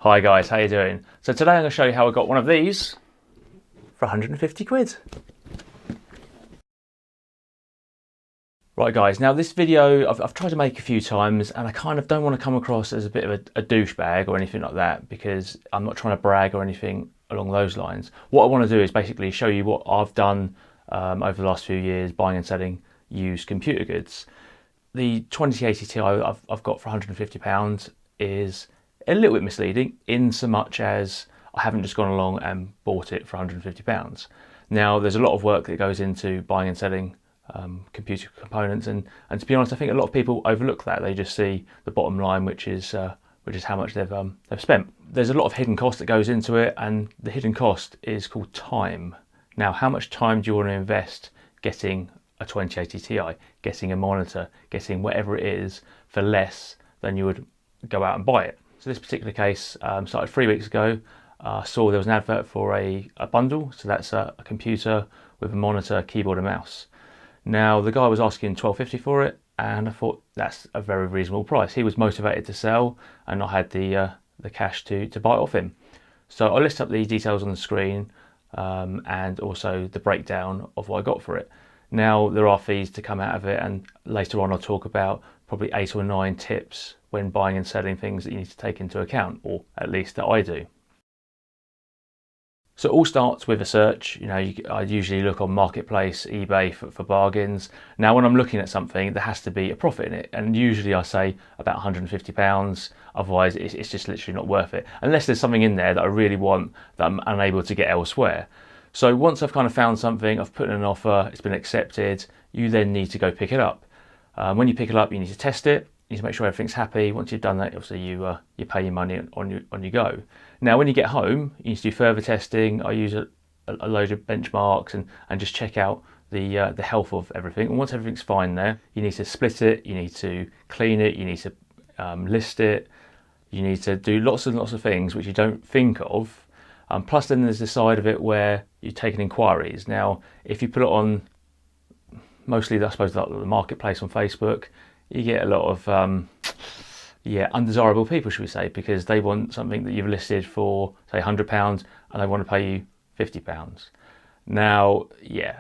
Hi guys, how you doing? So today I'm going to show you how I got one of these for 150 quid. Right guys, now this video I've tried to make a few times and I kind of don't want to come across as a bit of a douchebag or anything like that, because I'm not trying to brag or anything along those lines. What I want to do is basically show you what I've done over the last few years buying and selling used computer goods. The 2080 Ti I've got for £150 is a little bit misleading in so much as I haven't just gone along and bought it for £150. Now there's a lot of work that goes into buying and selling computer components, and to be honest, I think a lot of people overlook that. They just see the bottom line, which is how much they've spent. There's a lot of hidden cost that goes into it, and the hidden cost is called time. Now, how much time do you want to invest getting a 2080 Ti, getting a monitor, getting whatever it is for less than you would go out and buy it? So this particular case started 3 weeks ago. Saw there was an advert for a bundle, so that's a computer with a monitor, keyboard and mouse. Now the guy was asking £12.50 for it, and I thought that's a very reasonable price. He was motivated to sell, and I had the cash to buy it off him. So I list up the details on the screen and also the breakdown of what I got for it. Now there are fees to come out of it, and later on I'll talk about probably 8 or 9 tips when buying and selling things that you need to take into account, or at least that I do. So it all starts with a search. I usually look on Marketplace, eBay for bargains. Now when I'm looking at something, there has to be a profit in it, and usually I say about £150, otherwise it's just literally not worth it, unless there's something in there that I really want that I'm unable to get elsewhere. So once I've kind of found something, I've put in an offer, it's been accepted, you then need to go pick it up. When you pick it up, you need to test it. You need to make sure everything's happy. Once you've done that, obviously you pay your money on your go. Now when you get home, you need to do further testing. I use a load of benchmarks and just check out the health of everything. And once everything's fine there, you need to split it, you need to clean it, you need to list it, you need to do lots and lots of things which you don't think of. Plus then there's the side of it where you're taking inquiries. Now if you put it on mostly, I suppose, like the marketplace on Facebook, you get a lot of undesirable people, should we say, because they want something that you've listed for, say, £100 and they want to pay you £50. Now,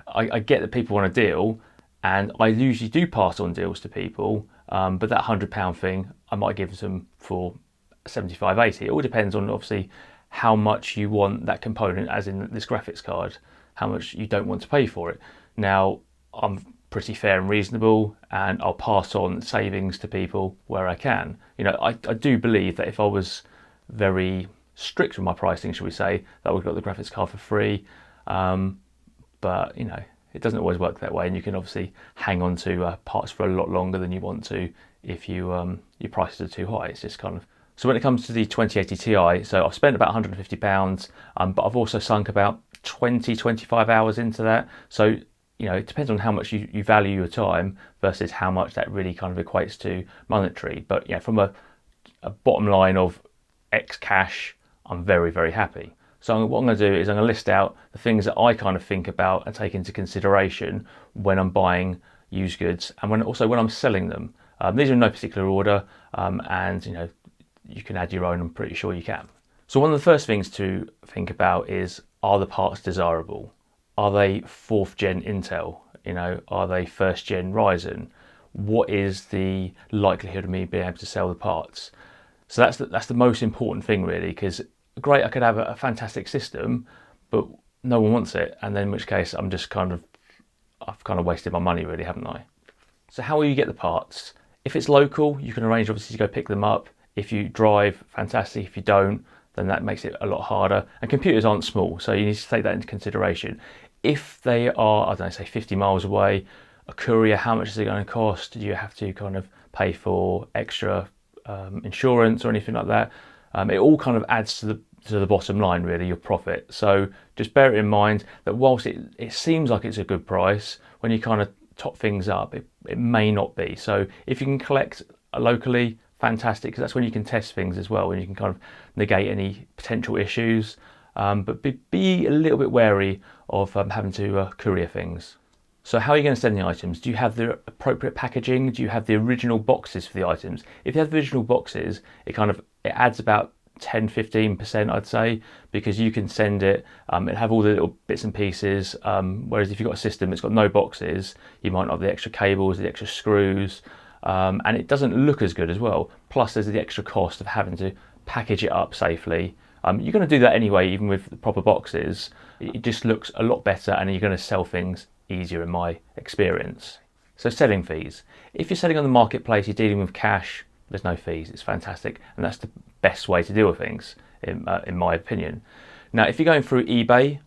I get that people want a deal, and I usually do pass on deals to people, but that £100 thing, I might give them for 75, 80. It all depends on, obviously, how much you want that component, as in this graphics card, how much you don't want to pay for it. Now, I'm pretty fair and reasonable, and I'll pass on savings to people where I can. I do believe that if I was very strict with my pricing, should we say, that I would have got the graphics card for free. But it doesn't always work that way, and you can obviously hang on to parts for a lot longer than you want to if your prices are too high. It's just kind of. So when it comes to the 2080 Ti, so I've spent about £150, but I've also sunk about 20-25 hours into that. So it depends on how much you value your time versus how much that really kind of equates to monetary. But from a bottom line of X cash, I'm very, very happy. So what I'm going to do is I'm going to list out the things that I kind of think about and take into consideration when I'm buying used goods, and when I'm selling them. These are in no particular order, and you can add your own, I'm pretty sure you can. So one of the first things to think about is, are the parts desirable? Are they 4th gen Intel? Are they 1st gen Ryzen? What is the likelihood of me being able to sell the parts? So that's the most important thing, really, because great, I could have a fantastic system, but no one wants it, and then in which case I've kind of wasted my money, really, haven't I? So how will you get the parts? If it's local, you can arrange obviously to go pick them up. If you drive, fantastic. If you don't, then that makes it a lot harder. And computers aren't small, so you need to take that into consideration. If they are, I don't know, say 50 miles away, a courier, how much is it going to cost? Do you have to kind of pay for extra insurance or anything like that? It all kind of adds to the bottom line, really, your profit. So just bear it in mind that whilst it seems like it's a good price, when you kind of top things up, it may not be. So if you can collect locally, fantastic, because that's when you can test things as well, and you can kind of negate any potential issues. But be a little bit wary of having to courier things. So how are you going to send the items? Do you have the appropriate packaging? Do you have the original boxes for the items? If you have the original boxes, it adds about 10-15%, I'd say, because you can send it, it'll have all the little bits and pieces, whereas if you've got a system that's got no boxes, you might not have the extra cables, the extra screws, and it doesn't look as good as well. Plus there's the extra cost of having to package it up safely. You're going to do that anyway, even with the proper boxes. It just looks a lot better, and you're going to sell things easier in my experience. So selling fees. If you're selling on the marketplace, you're dealing with cash, there's no fees. It's fantastic, and that's the best way to deal with things, in my opinion. Now, if you're going through eBay,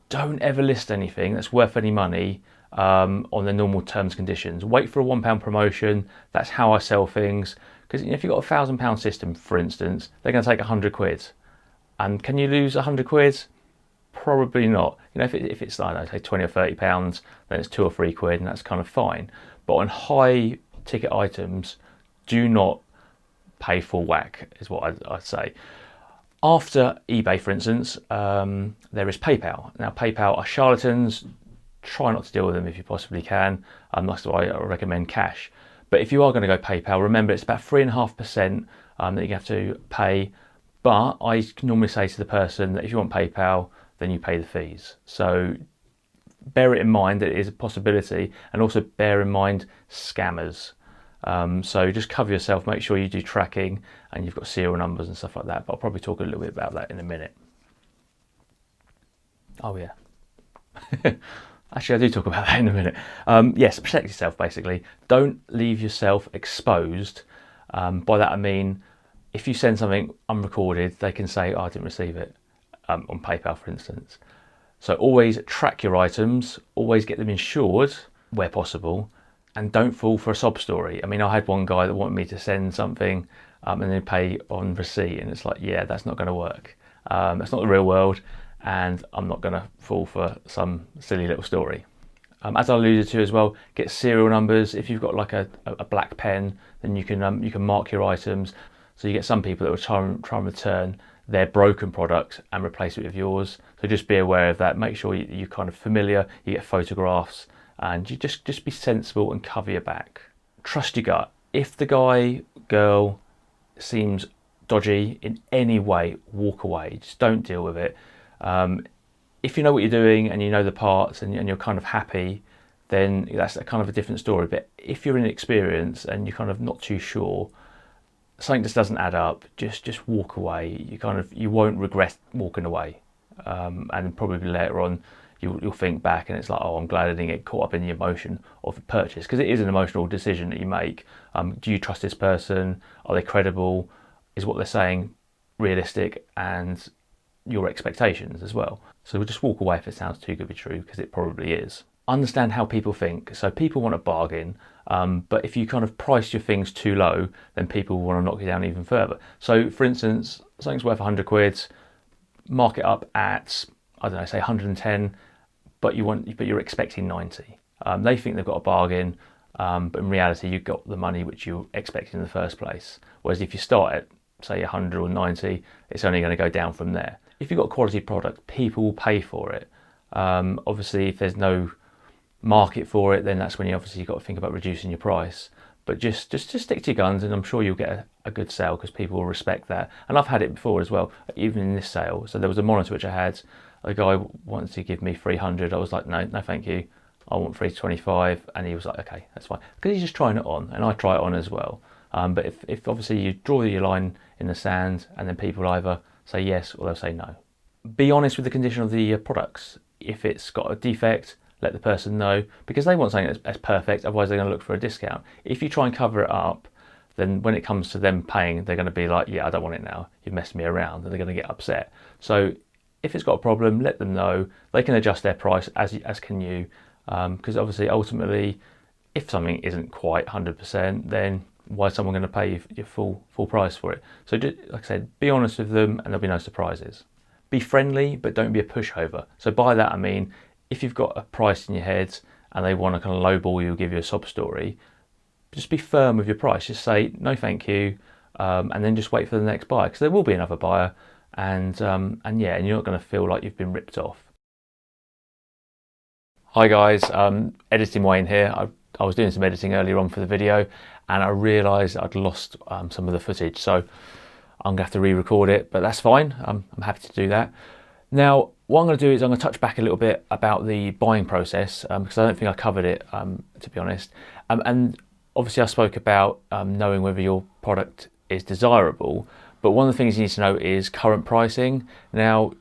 don't ever list anything that's worth any money on the normal terms and conditions. Wait for a £1 promotion. That's how I sell things. Because if you've got a £1,000 system, for instance, they're going to take 100 quid. And can you lose 100 quid? Probably not. You know, if it's, I don't know, say 20 or 30 pounds, then it's 2 or 3 quid, and that's kind of fine. But on high ticket items, do not pay full whack, is what I'd say. After eBay, for instance, there is PayPal. Now, PayPal are charlatans. Try not to deal with them if you possibly can. That's why I recommend cash. But if you are going to go PayPal, remember it's about 3.5% that you have to pay. But I normally say to the person that if you want PayPal, then you pay the fees. So bear it in mind that it is a possibility, and also bear in mind scammers. So just cover yourself, make sure you do tracking and you've got serial numbers and stuff like that. But I'll probably talk a little bit about that in a minute. Oh yeah. Actually, I do talk about that in a minute. Yes, protect yourself basically. Don't leave yourself exposed. By that I mean, if you send something unrecorded, they can say, oh, I didn't receive it, on PayPal, for instance. So always track your items, always get them insured where possible, and don't fall for a sob story. I mean, I had one guy that wanted me to send something and then pay on receipt, and it's like, yeah, that's not going to work. That's not the real world, and I'm not going to fall for some silly little story. As I alluded to as well, get serial numbers. If you've got like a black pen, then you can mark your items. So you get some people that will try and return their broken product and replace it with yours. So just be aware of that. Make sure you're kind of familiar, you get photographs, and you just be sensible and cover your back. Trust your gut. If the guy, girl seems dodgy in any way, walk away. Just don't deal with it. If you know what you're doing and you know the parts and you're kind of happy, then that's kind of a different story. But if you're inexperienced and you're kind of not too sure, something just doesn't add up, just walk away. You won't regret walking away, and probably later on you'll think back and it's like, oh, I'm glad I didn't get caught up in the emotion of the purchase, because it is an emotional decision that you make. Do you trust this person? Are they credible? Is what they're saying realistic, and your expectations as well? So we'll just walk away if it sounds too good to be true, because it probably is. Understand how people think. So people want a bargain, but if you kind of price your things too low, then people want to knock you down even further. So for instance, something's worth 100 quid, mark it up at, I don't know, say 110, but you're expecting 90. They think they've got a bargain, but in reality you got the money which you expected in the first place. Whereas if you start at say 100 or 90, it's only going to go down from there. If you've got a quality product, people will pay for it. Obviously if there's no market for it, then that's when you've got to think about reducing your price. But just stick to your guns, and I'm sure you'll get a good sale, because people will respect that. And I've had it before as well, even in this sale. So there was a monitor which I had, a guy wanted to give me 300. I was like, no thank you, I want 325. And he was like, okay, that's fine, because he's just trying it on, and I try it on as well. But if obviously you draw your line in the sand, and then people either say yes or they'll say no. Be honest with the condition of the products. If it's got a defect, let the person know, because they want something that's perfect, otherwise they're going to look for a discount. If you try and cover it up, then when it comes to them paying, they're going to be like, yeah, I don't want it now, you've messed me around, and they're going to get upset. So if it's got a problem, let them know. They can adjust their price as can you, because obviously ultimately if something isn't quite 100%, then why is someone going to pay you your full price for it? So just, like I said, be honest with them, and there'll be no surprises. Be friendly, but don't be a pushover. So by that I mean, if you've got a price in your head and they want to kind of lowball you or give you a sob story, just be firm with your price. Just say no thank you, and then just wait for the next buyer, because there will be another buyer, and you're not going to feel like you've been ripped off. Hi guys, editing Wayne here. I was doing some editing earlier on for the video, and I realised I'd lost some of the footage. So I'm going to have to re-record it, but that's fine. I'm happy to do that. Now, what I'm going to do is I'm going to touch back a little bit about the buying process, because I don't think I covered it, to be honest. And obviously I spoke about knowing whether your product is desirable, but one of the things you need to know is current pricing. Now,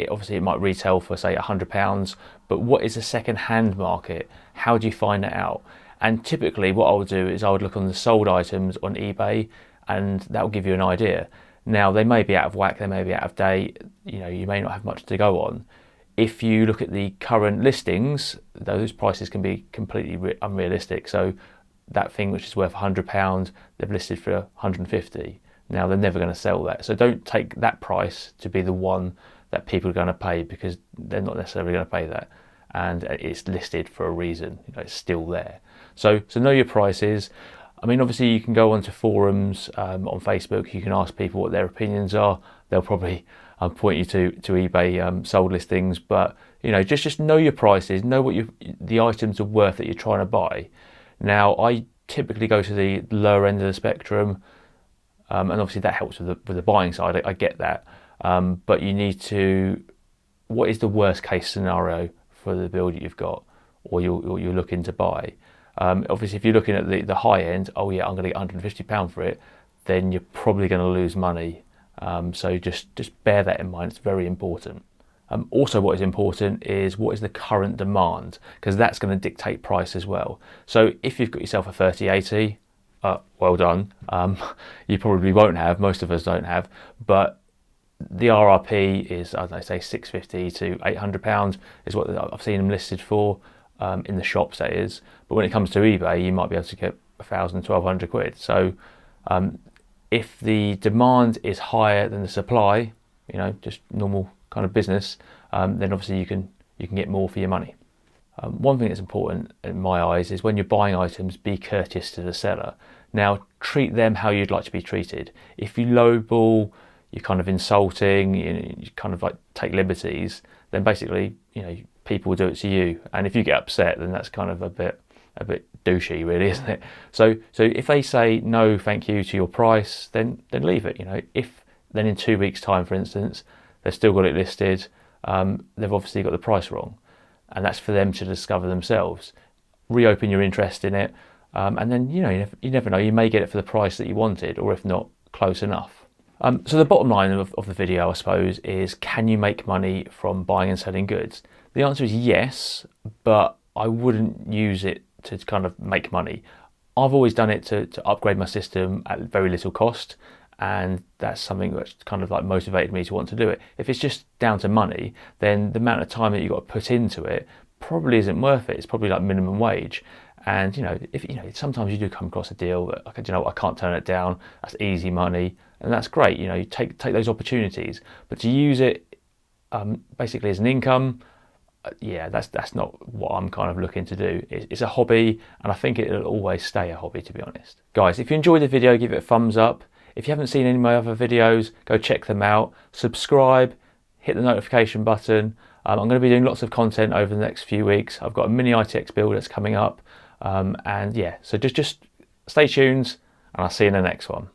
obviously it might retail for say £100, but what is the second-hand market? How do you find that out? And typically what I would do is I would look on the sold items on eBay, and that will give you an idea. Now, they may be out of whack, they may be out of date, you may not have much to go on. If you look at the current listings, those prices can be completely unrealistic. So that thing which is worth £100, they've listed for 150. Now, they're never going to sell that. So don't take that price to be the one that people are going to pay, because they're not necessarily going to pay that. And it's listed for a reason, it's still there. So know your prices. I mean, obviously you can go onto forums on Facebook, you can ask people what their opinions are. They'll probably point you to eBay sold listings, but just know your prices, know what the items are worth that you're trying to buy. Now, I typically go to the lower end of the spectrum, and obviously that helps with the buying side, I get that. But you need to, what is the worst case scenario for the build that you've got, or you're looking to buy? Obviously, if you're looking at the high end, oh yeah, I'm going to get £150 for it, then you're probably going to lose money. So just bear that in mind. It's very important. Also, what is important is what is the current demand, because that's going to dictate price as well. So if you've got yourself a 3080, well done. You probably won't have. Most of us don't have, but the RRP is, as I say, £650 to £800 is what I've seen them listed for. In the shops, that is. But when it comes to eBay, you might be able to get 1,000, 1,200 quid. So if the demand is higher than the supply, just normal kind of business, then obviously you can get more for your money. One thing that's important in my eyes is when you're buying items, be courteous to the seller. Now, treat them how you'd like to be treated. If you lowball, you're kind of insulting, you kind of like take liberties, then basically, people will do it to you. And if you get upset, then that's kind of a bit douchey, really, isn't it? So if they say no, thank you to your price, then leave it. If then in 2 weeks' time, for instance, they've still got it listed, they've obviously got the price wrong, and that's for them to discover themselves. Reopen your interest in it, and then you never know, you may get it for the price that you wanted, or if not, close enough. So the bottom line of the video, I suppose, is can you make money from buying and selling goods? The answer is yes, but I wouldn't use it to kind of make money. I've always done it to upgrade my system at very little cost, and that's something that's kind of like motivated me to want to do it. If it's just down to money, then the amount of time that you've got to put into it probably isn't worth it. It's probably like minimum wage. And if sometimes you do come across a deal that I can't turn it down, that's easy money, and that's great. You take those opportunities, but to use it basically as an income, yeah, that's not what I'm kind of looking to do. It's a hobby, and I think it'll always stay a hobby, to be honest. Guys, if you enjoyed the video, give it a thumbs up. If you haven't seen any of my other videos, go check them out. Subscribe, hit the notification button. I'm going to be doing lots of content over the next few weeks. I've got a mini ITX build that's coming up. And yeah, so just stay tuned, and I'll see you in the next one.